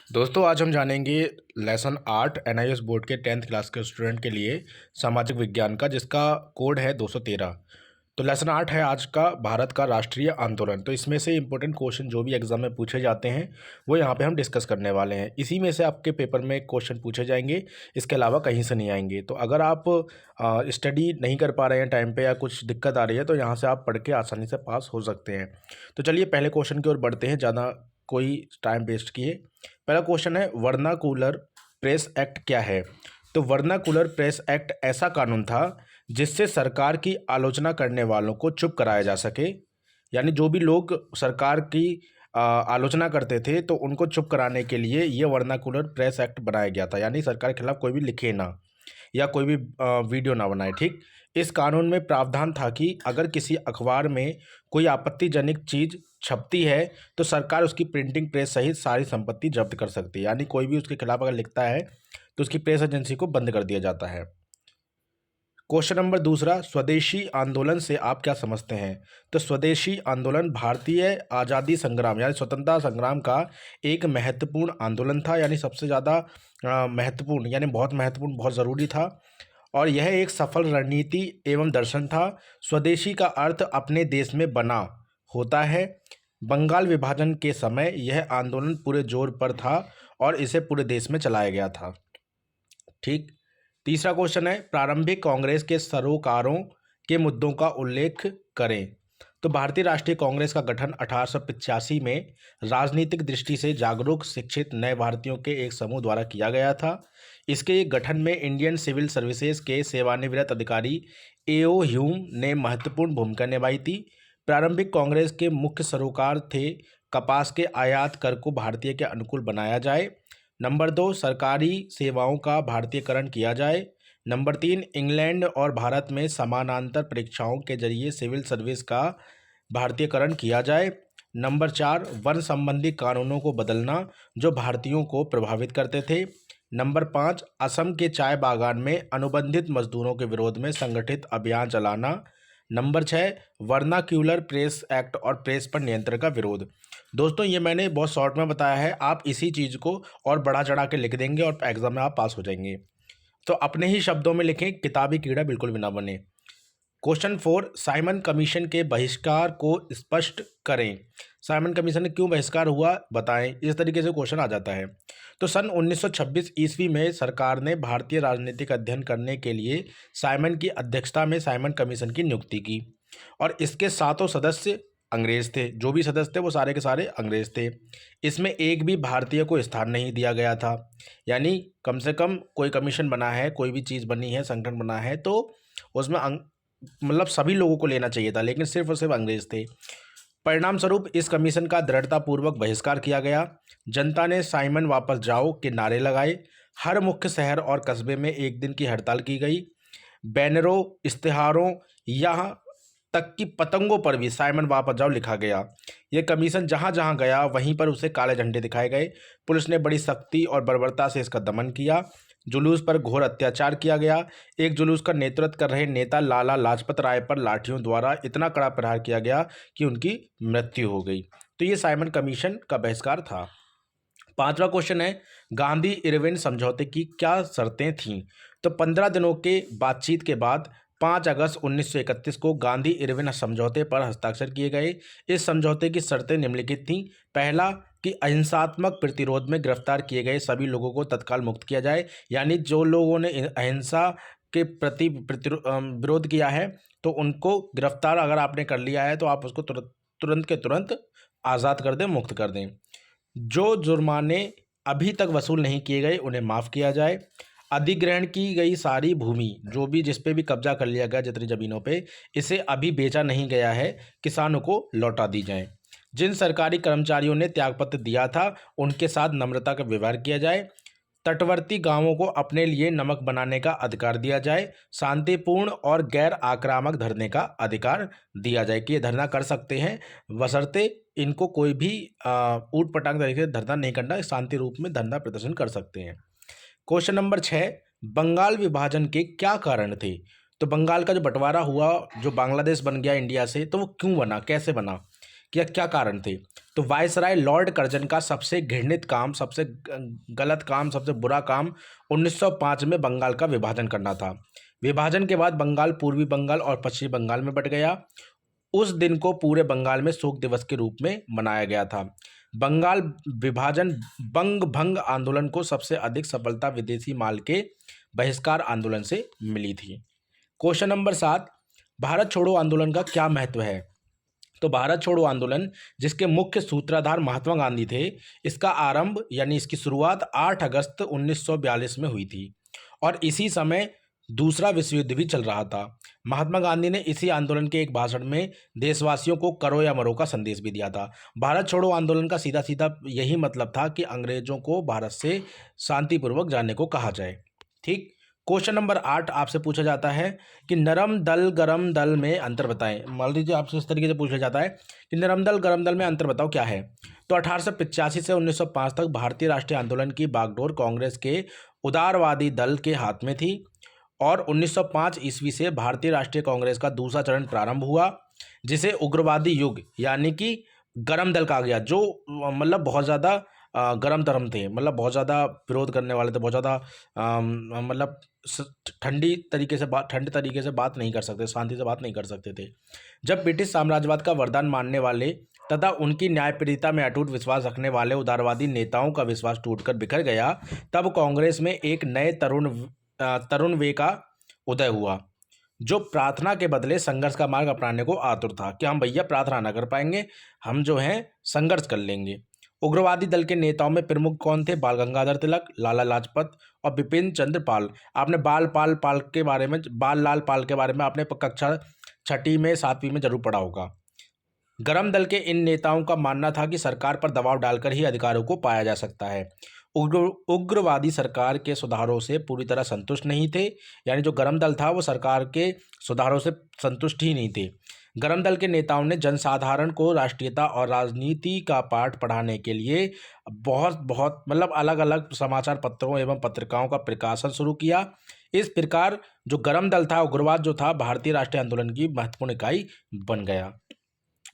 दोस्तों आज हम जानेंगे लेसन 8 एनआईएस बोर्ड के 10th क्लास के स्टूडेंट के लिए सामाजिक विज्ञान का, जिसका कोड है 213। तो लेसन 8 है आज का भारत का राष्ट्रीय आंदोलन। तो इसमें से इंपॉर्टेंट क्वेश्चन जो भी एग्जाम में पूछे जाते हैं वो यहाँ पे हम डिस्कस करने वाले हैं। इसी में से आपके पेपर में क्वेश्चन पूछे जाएंगे, इसके अलावा कहीं से नहीं आएंगे। तो अगर आप स्टडी नहीं कर पा रहे हैं टाइम पे या कुछ दिक्कत आ रही है तो यहाँ से आप पढ़ के आसानी से पास हो सकते हैं। तो चलिए पहले क्वेश्चन की ओर बढ़ते हैं, ज़्यादा कोई टाइम वेस्ट किए। पहला क्वेश्चन है, वर्नाकुलर प्रेस एक्ट क्या है? तो वर्नाकुलर प्रेस एक्ट ऐसा कानून था जिससे सरकार की आलोचना करने वालों को चुप कराया जा सके। यानी जो भी लोग सरकार की आलोचना करते थे तो उनको चुप कराने के लिए ये वर्नाकुलर प्रेस एक्ट बनाया गया था। यानी सरकार के खिलाफ कोई भी लिखे ना या कोई भी वीडियो ना बनाए। ठीक, इस कानून में प्रावधान था कि अगर किसी अखबार में कोई आपत्तिजनक चीज़ छपती है तो सरकार उसकी प्रिंटिंग प्रेस सहित सारी संपत्ति जब्त कर सकती है। यानी कोई भी उसके खिलाफ अगर लिखता है तो उसकी प्रेस एजेंसी को बंद कर दिया जाता है। क्वेश्चन नंबर दूसरा, स्वदेशी आंदोलन से आप क्या समझते हैं? तो स्वदेशी आंदोलन भारतीय आज़ादी संग्राम यानी स्वतंत्रता संग्राम का एक महत्वपूर्ण आंदोलन था। यानी सबसे ज़्यादा महत्वपूर्ण, यानी बहुत महत्वपूर्ण, बहुत ज़रूरी था। और यह एक सफल रणनीति एवं दर्शन था। स्वदेशी का अर्थ अपने देश में बना होता है। बंगाल विभाजन के समय यह आंदोलन पूरे जोर पर था और इसे पूरे देश में चलाया गया था। ठीक, तीसरा क्वेश्चन है, प्रारंभिक कांग्रेस के सरोकारों के मुद्दों का उल्लेख करें। तो भारतीय राष्ट्रीय कांग्रेस का गठन 1885 में राजनीतिक दृष्टि से जागरूक शिक्षित नए भारतीयों के एक समूह द्वारा किया गया था। इसके गठन में इंडियन सिविल सर्विसेज के सेवानिवृत्त अधिकारी एओ ह्यूम ने महत्वपूर्ण भूमिका निभाई थी। प्रारंभिक कांग्रेस के मुख्य सरोकार थे, कपास के आयात कर को भारतीय के अनुकूल बनाया जाए। नंबर 2, सरकारी सेवाओं का भारतीयकरण किया जाए। नंबर 3, इंग्लैंड और भारत में समानांतर परीक्षाओं के जरिए सिविल सर्विस का भारतीयकरण किया जाए। नंबर 4, वन संबंधी कानूनों को बदलना जो भारतीयों को प्रभावित करते थे। नंबर 5, असम के चाय बागान में अनुबंधित मजदूरों के विरोध में संगठित अभियान चलाना। नंबर 6, वर्नाक्यूलर प्रेस एक्ट और प्रेस पर नियंत्रण का विरोध। दोस्तों ये मैंने बहुत शॉर्ट में बताया है, आप इसी चीज़ को और बढ़ा चढ़ा के लिख देंगे और एग्जाम में आप पास हो जाएंगे। तो अपने ही शब्दों में लिखें, किताबी कीड़ा बिल्कुल भी ना बने। क्वेश्चन 4, साइमन कमीशन के बहिष्कार को स्पष्ट करें। साइमन कमीशन ने क्यों बहिष्कार हुआ बताएं। इस तरीके से क्वेश्चन आ जाता है। तो सन 1926 ईस्वी में सरकार ने भारतीय राजनीतिक अध्ययन करने के लिए साइमन की अध्यक्षता में साइमन कमीशन की नियुक्ति की और इसके 7 सदस्य अंग्रेज थे। जो भी सदस्य थे वो सारे के सारे अंग्रेज थे। इसमें एक भी भारतीय को स्थान नहीं दिया गया था। यानी कम से कम कोई कमीशन बना है, कोई भी चीज़ बनी है, संगठन बना है तो उसमें मतलब सभी लोगों को लेना चाहिए था, लेकिन सिर्फ और सिर्फ अंग्रेज थे। परिणाम स्वरूप इस कमीशन का दृढ़तापूर्वक बहिष्कार किया गया। जनता ने साइमन वापस जाओ के नारे लगाए। हर मुख्य शहर और कस्बे में एक दिन की हड़ताल की गई। बैनरों, इश्तिहारों, यहाँ तक कि पतंगों पर भी साइमन वापस जाओ लिखा गया। यह कमीशन जहाँ जहाँ गया वहीं पर उसे काले झंडे दिखाए गए। पुलिस ने बड़ी सख्ती और बर्बरता से इसका दमन किया। जुलूस पर घोर अत्याचार किया गया। एक जुलूस का नेतृत्व कर रहे नेता लाला लाजपत राय पर लाठियों द्वारा इतना कड़ा प्रहार किया गया कि उनकी मृत्यु हो गई। तो ये साइमन कमीशन का बहिष्कार था। पांचवा क्वेश्चन है, गांधी इरविन समझौते की क्या शर्तें थीं? तो 15 दिनों के बातचीत के बाद 5 अगस्त 1931 को गांधी इरविन समझौते पर हस्ताक्षर किए गए। इस समझौते की शर्तें निम्नलिखित थीं। पहला, कि अहिंसात्मक प्रतिरोध में गिरफ्तार किए गए सभी लोगों को तत्काल मुक्त किया जाए। यानी जो लोगों ने अहिंसा के प्रति विरोध किया है तो उनको गिरफ्तार अगर आपने कर लिया है तो आप उसको तुरंत के तुरंत आज़ाद कर दें, मुक्त कर दें। जो जुर्माने अभी तक वसूल नहीं किए गए उन्हें माफ़ किया जाए। अधिग्रहण की गई सारी भूमि, जो भी जिस पे भी कब्जा कर लिया गया, जितनी ज़मीनों पे इसे अभी बेचा नहीं गया है, किसानों को लौटा दी जाए। जिन सरकारी कर्मचारियों ने त्यागपत्र दिया था उनके साथ नम्रता का व्यवहार किया जाए। तटवर्ती गांवों को अपने लिए नमक बनाने का अधिकार दिया जाए। शांतिपूर्ण और गैर आक्रामक धरने का अधिकार दिया जाए कि ये धरना कर सकते हैं, बशर्ते इनको कोई भी ऊट पटांग तरीके से धरना नहीं करना, शांति रूप में धरना प्रदर्शन कर सकते हैं। क्वेश्चन नंबर 6, बंगाल विभाजन के क्या कारण थे? तो बंगाल का जो बंटवारा हुआ, जो बांग्लादेश बन गया इंडिया से, तो वो क्यों बना, कैसे बना? क्या क्या कारण थे? तो वायसराय लॉर्ड कर्जन का सबसे घृणित काम, सबसे गलत काम, सबसे बुरा काम 1905 में बंगाल का विभाजन करना था। विभाजन के बाद बंगाल पूर्वी बंगाल और पश्चिमी बंगाल में बंट गया। उस दिन को पूरे बंगाल में शोक दिवस के रूप में मनाया गया था। बंगाल विभाजन बंग भंग आंदोलन को सबसे अधिक सफलता विदेशी माल के बहिष्कार आंदोलन से मिली थी। क्वेश्चन नंबर 7, भारत छोड़ो आंदोलन का क्या महत्व है? तो भारत छोड़ो आंदोलन, जिसके मुख्य सूत्रधार महात्मा गांधी थे, इसका आरंभ यानी इसकी शुरुआत 8 अगस्त 1942 में हुई थी और इसी समय दूसरा विश्व युद्ध भी चल रहा था। महात्मा गांधी ने इसी आंदोलन के एक भाषण में देशवासियों को करो या मरो का संदेश भी दिया था। भारत छोड़ो आंदोलन का सीधा सीधा यही मतलब था कि अंग्रेजों को भारत से शांतिपूर्वक जाने को कहा जाए। ठीक। क्वेश्चन नंबर 8 आपसे पूछा जाता है कि नरम दल गरम दल में अंतर बताएं। मान लीजिए आपसे इस तरीके से पूछा जाता है कि नरम दल गरम दल में अंतर बताओ क्या है। तो 1885 से 1905 तक भारतीय राष्ट्रीय आंदोलन की बागडोर कांग्रेस के उदारवादी दल के हाथ में थी और 1905 ईस्वी से भारतीय राष्ट्रीय कांग्रेस का दूसरा चरण प्रारंभ हुआ, जिसे उग्रवादी युग यानी कि गरम दल कहा गया, जो मतलब बहुत ज़्यादा गरम तरम थे, मतलब बहुत ज़्यादा विरोध करने वाले थे, बहुत ज़्यादा मतलब ठंडे तरीके से बात नहीं कर सकते, शांति से बात नहीं कर सकते थे। जब ब्रिटिश साम्राज्यवाद का वरदान मानने वाले तथा उनकी न्यायप्रियता में अटूट विश्वास रखने वाले उदारवादी नेताओं का विश्वास टूटकर बिखर गया, तब कांग्रेस में एक नए तरुण वे का उदय हुआ, जो प्रार्थना के बदले संघर्ष का मार्ग अपनाने को आतुर था कि हम भैया प्रार्थना ना कर पाएंगे, हम जो है संघर्ष कर लेंगे। उग्रवादी दल के नेताओं में प्रमुख कौन थे? बाल गंगाधर तिलक, लाला लाजपत और बिपिन चंद्र पाल। आपने बाल लाल पाल के बारे में आपने कक्षा 6ठी में 7वीं में जरूर पढ़ा होगा। गरम दल के इन नेताओं का मानना था कि सरकार पर दबाव डालकर ही अधिकारों को पाया जा सकता है। उग्रवादी सरकार के सुधारों से पूरी तरह संतुष्ट नहीं थे, यानी जो गरम दल था वो सरकार के सुधारों से संतुष्ट ही नहीं थे। गरम दल के नेताओं ने जनसाधारण को राष्ट्रीयता और राजनीति का पाठ पढ़ाने के लिए बहुत मतलब अलग अलग समाचार पत्रों एवं पत्रिकाओं का प्रकाशन शुरू किया। इस प्रकार जो गरम दल था, उग्रवाद जो था, भारतीय राष्ट्रीय आंदोलन की महत्वपूर्ण इकाई बन गया।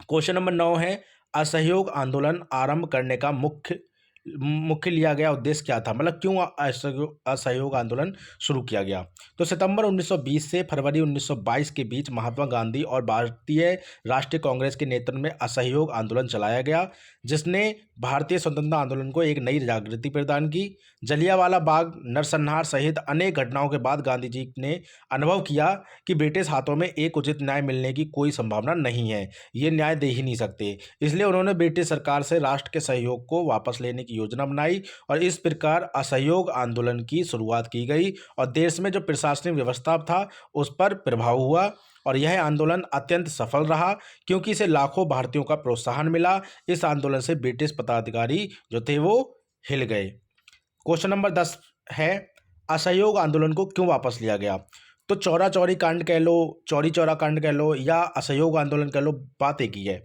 क्वेश्चन नंबर 9 है, असहयोग आंदोलन आरंभ करने का मुख्य लिया गया उद्देश्य क्या था? मतलब क्यों असहयोग आंदोलन शुरू किया गया? तो सितंबर 1920 से फरवरी 1922 के बीच महात्मा गांधी और भारतीय राष्ट्रीय कांग्रेस के नेतृत्व में असहयोग आंदोलन चलाया गया, जिसने भारतीय स्वतंत्रता आंदोलन को एक नई जागृति प्रदान की। जलियांवाला बाग नरसंहार सहित अनेक घटनाओं के बाद गांधी जी ने अनुभव किया कि ब्रिटिश हाथों में एक उचित न्याय मिलने की कोई संभावना नहीं है, ये न्याय दे ही नहीं सकते। इसलिए उन्होंने ब्रिटिश सरकार से राष्ट्र के सहयोग को वापस लेने की योजना बनाई और इस प्रकार असहयोग आंदोलन की शुरुआत की गई और देश में जो प्रशासनिक व्यवस्था था उस पर प्रभाव हुआ और यह आंदोलन अत्यंत सफल रहा क्योंकि इसे लाखों भारतीयों का प्रोत्साहन मिला। इस आंदोलन से ब्रिटिश पदाधिकारी जो थे वो हिल गए। क्वेश्चन नंबर 10 है, असहयोग आंदोलन को क्यों वापस लिया गया? तो चौरा चौरी कांड कह लो, चौरी चौरा कांड कह लो या असहयोग आंदोलन कह लो, बात एक ही है।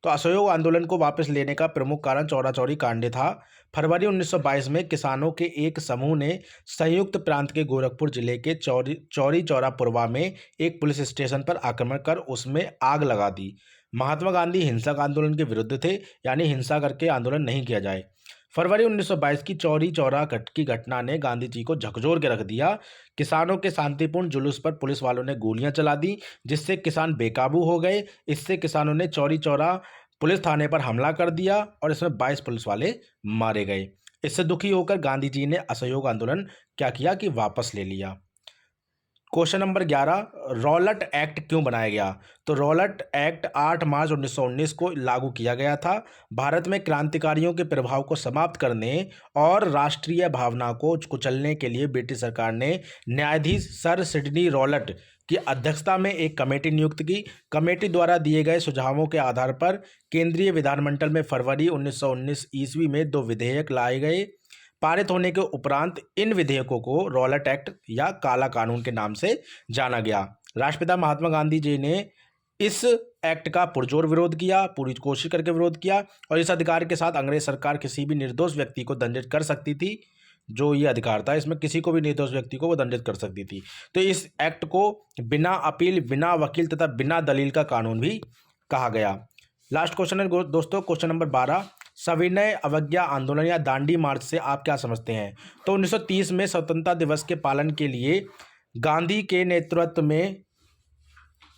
तो असहयोग आंदोलन को वापस लेने का प्रमुख कारण चौरा चौरी कांड था। फरवरी 1922 में किसानों के एक समूह ने संयुक्त प्रांत के गोरखपुर जिले के चौरी चौरा पुरवा में एक पुलिस स्टेशन पर आक्रमण कर उसमें आग लगा दी। महात्मा गांधी हिंसक आंदोलन के विरुद्ध थे, यानी हिंसा करके आंदोलन नहीं किया जाए। फरवरी 1922 की चौरी चौरा की घटना ने गांधी जी को झकझोर के रख दिया। किसानों के शांतिपूर्ण जुलूस पर पुलिस वालों ने गोलियां चला दी, जिससे किसान बेकाबू हो गए। इससे किसानों ने चौरी चौरा पुलिस थाने पर हमला कर दिया और इसमें 22 पुलिस वाले मारे गए। इससे दुखी होकर गांधी जी ने असहयोग आंदोलन क्या किया कि वापस ले लिया। क्वेश्चन नंबर 11, रॉलट एक्ट क्यों बनाया गया? तो रॉलट एक्ट 8 मार्च 1919 को लागू किया गया था। भारत में क्रांतिकारियों के प्रभाव को समाप्त करने और राष्ट्रीय भावना को कुचलने के लिए ब्रिटिश सरकार ने न्यायाधीश सर सिडनी रॉलट की अध्यक्षता में एक कमेटी नियुक्त की। कमेटी द्वारा दिए गए सुझावों के आधार पर केंद्रीय विधानमंडल में फरवरी 1919 ईस्वी में 2 विधेयक लाए गए। पारित होने के उपरांत इन विधेयकों को रॉलट एक्ट या काला कानून के नाम से जाना गया। राष्ट्रपिता महात्मा गांधी जी ने इस एक्ट का पुरजोर विरोध किया, पूरी कोशिश करके विरोध किया और इस अधिकार के साथ अंग्रेज सरकार किसी भी निर्दोष व्यक्ति को दंडित कर सकती थी। जो ये अधिकार था, इसमें किसी को भी निर्दोष व्यक्ति को वो दंडित कर सकती थी। तो इस एक्ट को बिना अपील, बिना वकील तथा बिना दलील का कानून भी कहा गया। लास्ट क्वेश्चन है दोस्तों, क्वेश्चन नंबर 12। सविनय अवज्ञा आंदोलन या दांडी मार्च से आप क्या समझते हैं? तो 1930 में स्वतंत्रता दिवस के पालन के लिए गांधी के नेतृत्व में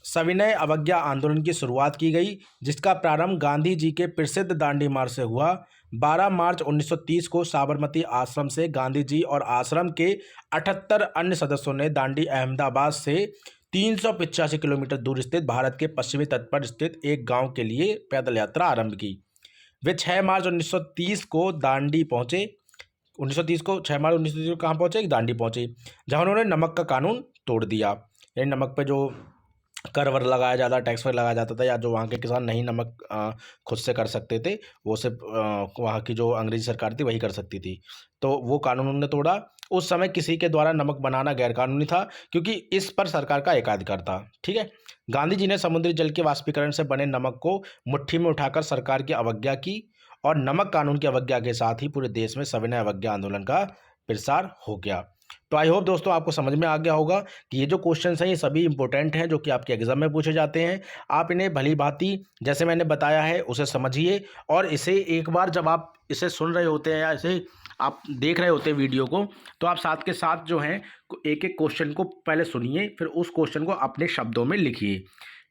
सविनय अवज्ञा आंदोलन की शुरुआत की गई, जिसका प्रारंभ गांधी जी के प्रसिद्ध दांडी मार्च से हुआ। 12 मार्च 1930 को साबरमती आश्रम से गांधी जी और आश्रम के 78 अन्य सदस्यों ने दांडी अहमदाबाद से 385 किलोमीटर दूर स्थित भारत के पश्चिमी तट पर स्थित एक गांव के लिए पैदल यात्रा आरंभ की। वे 6 मार्च 1930 को दांडी पहुंचे। 6 मार्च 1930 को कहाँ पहुंचे? दांडी पहुंचे, जहां उन्होंने नमक का कानून तोड़ दिया। यानी नमक पे जो कर वर लगाया जाता, टैक्स वर लगाया जाता था, या जो वहाँ के किसान नहीं नमक खुद से कर सकते थे, वो सिर्फ वहाँ की जो अंग्रेजी सरकार थी वही कर सकती थी। तो वो कानून उन्होंने तोड़ा। उस समय किसी के द्वारा नमक बनाना गैरकानूनी था, क्योंकि इस पर सरकार का एकाधिकार था। ठीक है। गांधी जी ने समुद्री जल के वाष्पीकरण से बने नमक को मुट्ठी में उठाकर सरकार की अवज्ञा की, और नमक कानून की अवज्ञा के साथ ही पूरे देश में सविनय अवज्ञा आंदोलन का प्रसार हो गया। तो आई होप दोस्तों आपको समझ में आ गया होगा कि ये जो क्वेश्चंस हैं ये सभी इंपॉर्टेंट हैं, जो कि आपके एग्जाम में पूछे जाते हैं। आप इन्हें भली भांति जैसे मैंने बताया है उसे समझिए, और इसे एक बार जब आप इसे सुन रहे होते हैं या इसे आप देख रहे होते हैं वीडियो को, तो आप साथ के साथ जो है एक एक क्वेश्चन को पहले सुनिए, फिर उस क्वेश्चन को अपने शब्दों में लिखिए।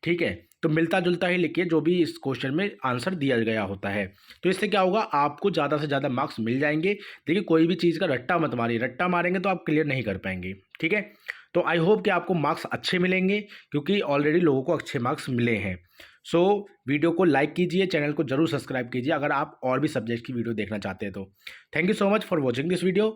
ठीक है। तो मिलता जुलता ही लिखिए जो भी इस क्वेश्चन में आंसर दिया गया होता है। तो इससे क्या होगा, आपको ज़्यादा से ज़्यादा मार्क्स मिल जाएंगे। देखिए, कोई भी चीज़ का रट्टा मत मारिए, रट्टा मारेंगे तो आप क्लियर नहीं कर पाएंगे। ठीक है। तो आई होप कि आपको मार्क्स अच्छे मिलेंगे, क्योंकि ऑलरेडी लोगों को अच्छे मार्क्स मिले हैं। सो वीडियो को लाइक कीजिए, चैनल को जरूर सब्सक्राइब कीजिए अगर आप और भी सब्जेक्ट की वीडियो देखना चाहते हैं तो। Thank you so much for watching this video.